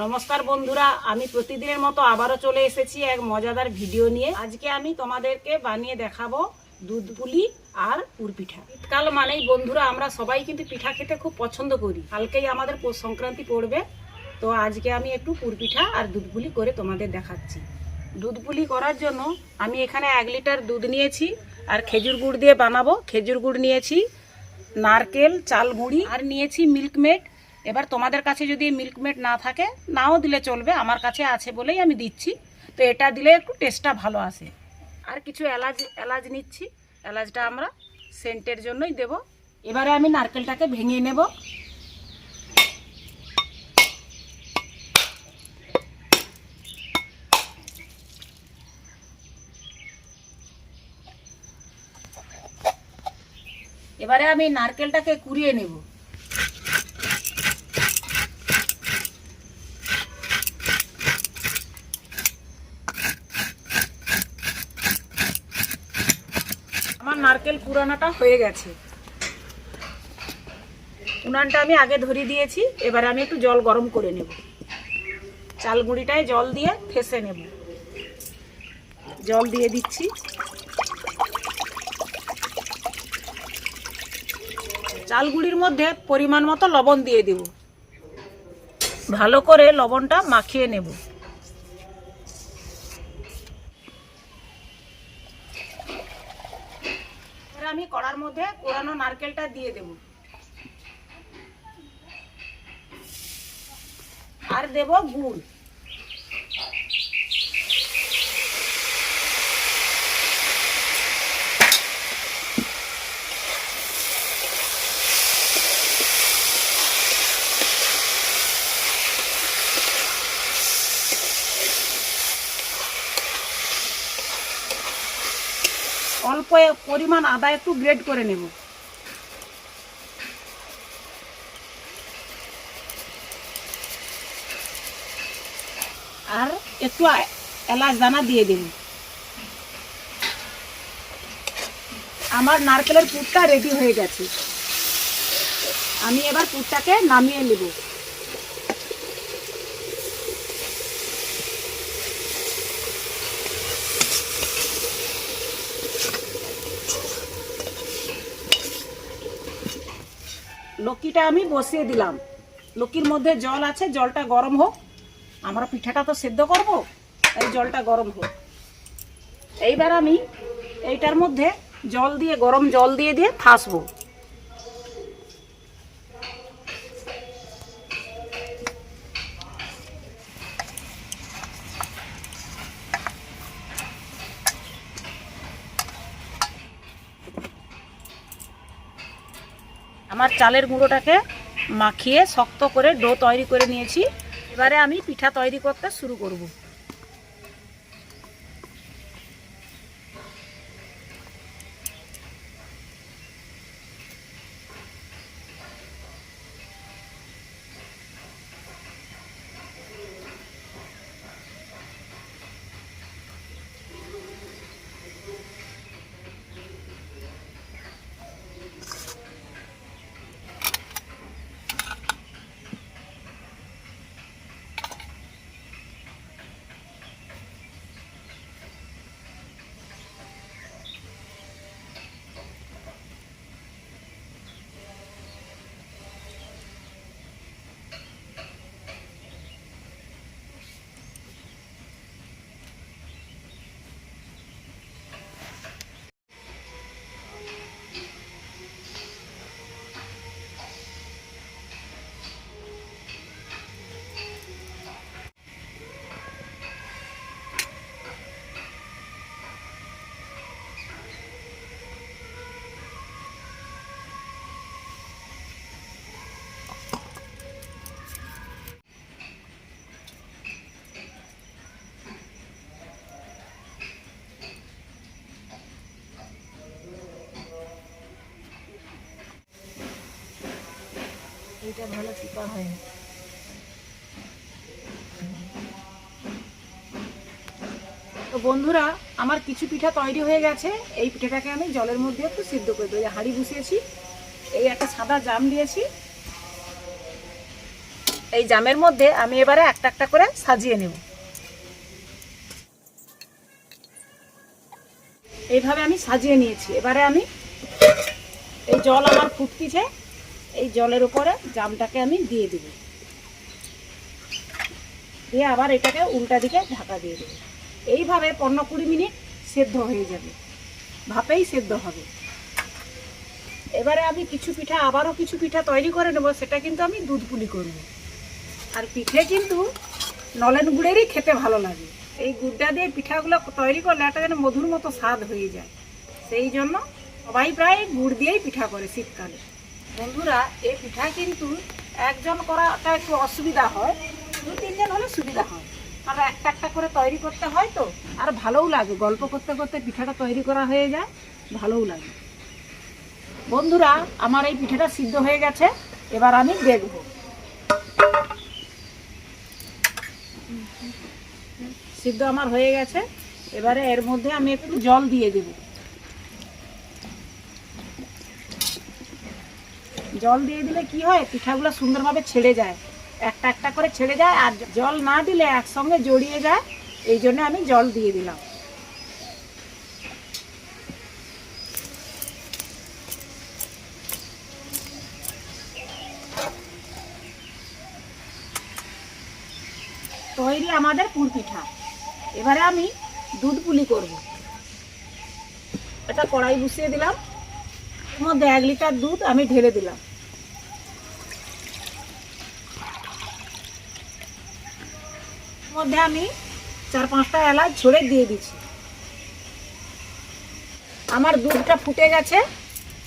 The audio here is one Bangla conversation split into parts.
নমস্কার বন্ধুরা, আমি প্রতিদিনের মতো আবারও চলে এসেছি এক মজাদার ভিডিও নিয়ে। আজকে আমি তোমাদেরকে বানিয়ে দেখাবো দুধ পুলি আর পুরপিঠা। শীতকাল মানেই বন্ধুরা আমরা সবাই কিন্তু পিঠা খেতে খুব পছন্দ করি। কালকেই আমাদের পৌষ সংক্রান্তি পড়বে, তো আজকে আমি একটু পুরপিঠা আর দুধ পুলি করে তোমাদের দেখাচ্ছি। দুধ পুলি করার জন্য আমি এখানে 1 লিটার দুধ নিয়েছি আর খেজুর গুড় দিয়ে বানাবো। খেজুর গুড় নিয়েছি, নারকেল, চাল গুঁড়ি আর নিয়েছি মিল্কমেড। এবার তোমাদের কাছে যদি মিল্কমেড না থাকে নাও দিলে চলবে, আমার কাছে আছে বলেই আমি দিচ্ছি। তো এটা দিলে একটু টেস্টটা ভালো আসে। আর কিছু এলাচ নিচ্ছি, এলাচটা আমরা সেন্টের জন্যই দেব। এবারে আমি নারকেলটাকে ভেঙে নেব। এবারে আমি নারকেলটাকে কুড়িয়ে নেব। আমার নারকেল কুড়ানোটা হয়ে গেছে। উনানটা আমি আগে ধরিয়ে দিয়েছি। এবারে আমি একটু জল গরম করে নেব। চাল গুঁড়িটায় জল দিয়ে ফেসে নেব। জল দিয়ে দিচ্ছি। চাল গুঁড়ির মধ্যে পরিমাণ মতো লবণ দিয়ে দেব। ভালো করে লবণটা মাখিয়ে নেব। আমি কড়ার মধ্যে কোরানো নারকেলটা দিয়ে দেব আর দেব গুড়। অল্প পরিমাণ আদা একটু গ্রেট করে নেব। আর একটু এলাচ দানা দিয়ে দেব। আমার নারকেলের পুরটা রেডি হয়ে গেছে। আমি এবার পুরটাকে নামিয়ে নেব। লক্কিটা আমি বসিয়ে দিলাম। লক্কির মধ্যে জল আছে, জলটা গরম হোক। আমরা পিঠাটা তো সেদ্ধ করব, এই জলটা গরম হোক। এইবার আমি এইটার মধ্যে গরম জল দিয়ে থাসবো। আমার চালের গুঁড়োটাকে মাখিয়ে শক্ত করে ডো তৈরি করে নিয়েছি। এবারে আমি পিঠা তৈরি করতে শুরু করব। এটা ভালো চিপা হয়। তো বন্ধুরা, আমার কিছু পিঠা তৈরি হয়ে গেছে। এই পিঠাটাকে আমি জলের মধ্যে একটু সিদ্ধ করে দেবো। হাঁড়ি বসিয়েছি, এই একটা সাদা জাম দিয়েছি, এই জামের মধ্যে আমি এবারে একটা একটা করে সাজিয়ে নেব। এইভাবে আমি সাজিয়ে নিয়েছি। এবারে আমি এই জল আমার ফুটতিছে, এই জলের উপরে জামটাকে আমি দিয়ে দেব, দিয়ে আবার এটাকে উল্টা দিকে ঢাকা দিয়ে দেব। এইভাবে 15-20 মিনিট সেদ্ধ হয়ে যাবে, ভাপেই সেদ্ধ হবে। এবারে আমি আবারও কিছু পিঠা তৈরি করে নেব, সেটা কিন্তু আমি দুধ পুলি করব। আর পিঠে কিন্তু নলেন গুড়েরই খেতে ভালো লাগে। এই গুড়টা দিয়ে পিঠাগুলো তৈরি করলে একটা যেন মধুর মতো স্বাদ হয়ে যায়। সেই জন্য সবাই প্রায় গুড় দিয়েই পিঠা করে শীতকালে। বন্ধুরা, এই পিঠা কিন্তু একজন করাটা একটু অসুবিধা হয়, 2-3 জন হলে সুবিধা হয়। কারণ একটা একটা করে তৈরি করতে হয় তো, আর ভালোও লাগে। গল্প করতে করতে পিঠাটা তৈরি করা হয়ে যায়, ভালোও লাগে। বন্ধুরা, আমার এই পিঠাটা সিদ্ধ হয়ে গেছে, এবার আমি দেখব। সিদ্ধ আমার হয়ে গেছে। এবারে এর মধ্যে আমি একটু জল দিয়ে দেব। জল দিয়ে দিলে কি হয়, পিঠাগুলো সুন্দরভাবে ছেড়ে যায়, একটা একটা করে ছেড়ে যায়। আর জল না দিলে একসঙ্গে জড়িয়ে যায়, এই জন্য আমি জল দিয়ে দিলাম। তৈরি আমাদের পুর পিঠা। এবারে আমি দুধ পুলি করব। এটা কড়াই বসিয়ে দিলাম, এর মধ্যে 1 লিটার দুধ আমি ঢেলে দিলাম। এর মধ্যে আমি 4-5টা এলাচ ছড়ে দিয়ে দিচ্ছি। আমার দুধটা ফুটে গেছে,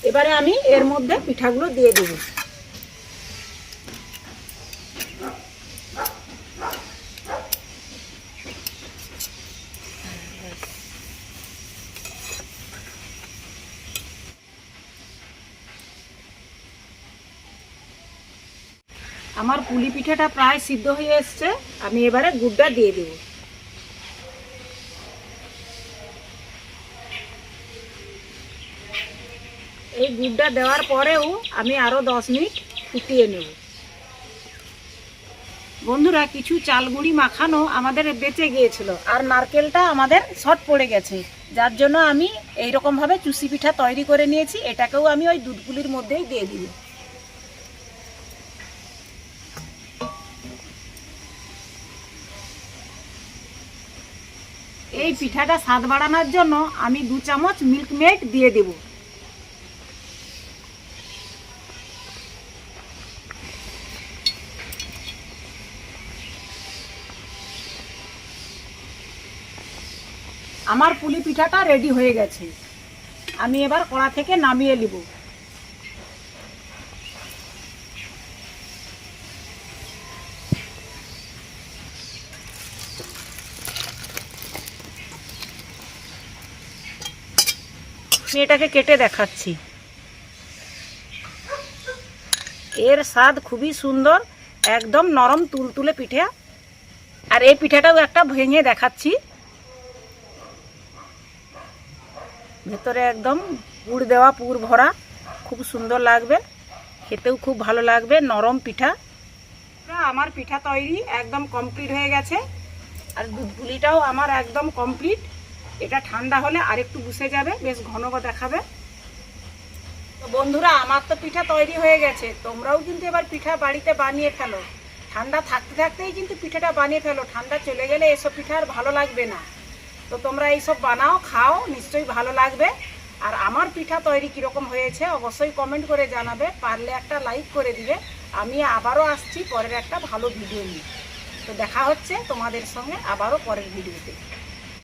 এবারে আমি এর মধ্যে পিঠাগুলো দিয়ে দেব। আমার পুলি পিঠাটা প্রায় সিদ্ধ হয়ে এসছে, আমি এবারে গুড়টা দিয়ে দেব। এই গুড়টা দেওয়ার পরেও আমি আরো 10 মিনিট ফুটিয়ে নেব। বন্ধুরা, কিছু চালগুড়ি মাখানো আমাদের বেঁচে গিয়েছিল, আর নারকেলটা আমাদের শর্ট পড়ে গেছে, যার জন্য আমি এইরকম ভাবে চুষি পিঠা তৈরি করে নিয়েছি। এটাকেও আমি ওই দুধ পুলির মধ্যেই দিয়ে দিব। এই পিঠাটা স্বাদ বাড়ানোর জন্য আমি 2 চামচ মিল্ক মেড দিয়ে দেব। আমার পুলি পিঠাটা রেডি হয়ে গেছে, আমি এবার কড়া থেকে নামিয়ে নিব। আমি এটাকে কেটে দেখাচ্ছি। এর স্বাদ খুবই সুন্দর, একদম নরম তুলতুলে পিঠা। আর এই পিঠাটাও একটা ভেঙে দেখাচ্ছি। ভেতরে একদম পুর দেওয়া, পুর ভরা, খুব সুন্দর লাগবে, খেতেও খুব ভালো লাগবে, নরম পিঠা। আমার পিঠা তৈরি একদম কমপ্লিট হয়ে গেছে। আর দুধ পুলিটাও আমার একদম কমপ্লিট। এটা ঠান্ডা হলে আরেকটু বসে যাবে, বেশ ঘন দেখাবে। তো বন্ধুরা, আমার তো পিঠা তৈরি হয়ে গেছে, তোমরাও কিন্তু এবার পিঠা বাড়িতে বানিয়ে ফেলো। ঠান্ডা থাকতে থাকতেই কিন্তু পিঠাটা বানিয়ে ফেলো, ঠান্ডা চলে গেলে এসব পিঠা আর ভালো লাগবে না। তো তোমরা এইসব বানাও, খাও, নিশ্চয়ই ভালো লাগবে। আর আমার পিঠা তৈরি কীরকম হয়েছে অবশ্যই কমেন্ট করে জানাবে, পারলে একটা লাইক করে দিবে। আমি আবারও আসছি পরের একটা ভালো ভিডিও নিয়ে। তো দেখা হচ্ছে তোমাদের সঙ্গে আবারও পরের ভিডিওতে।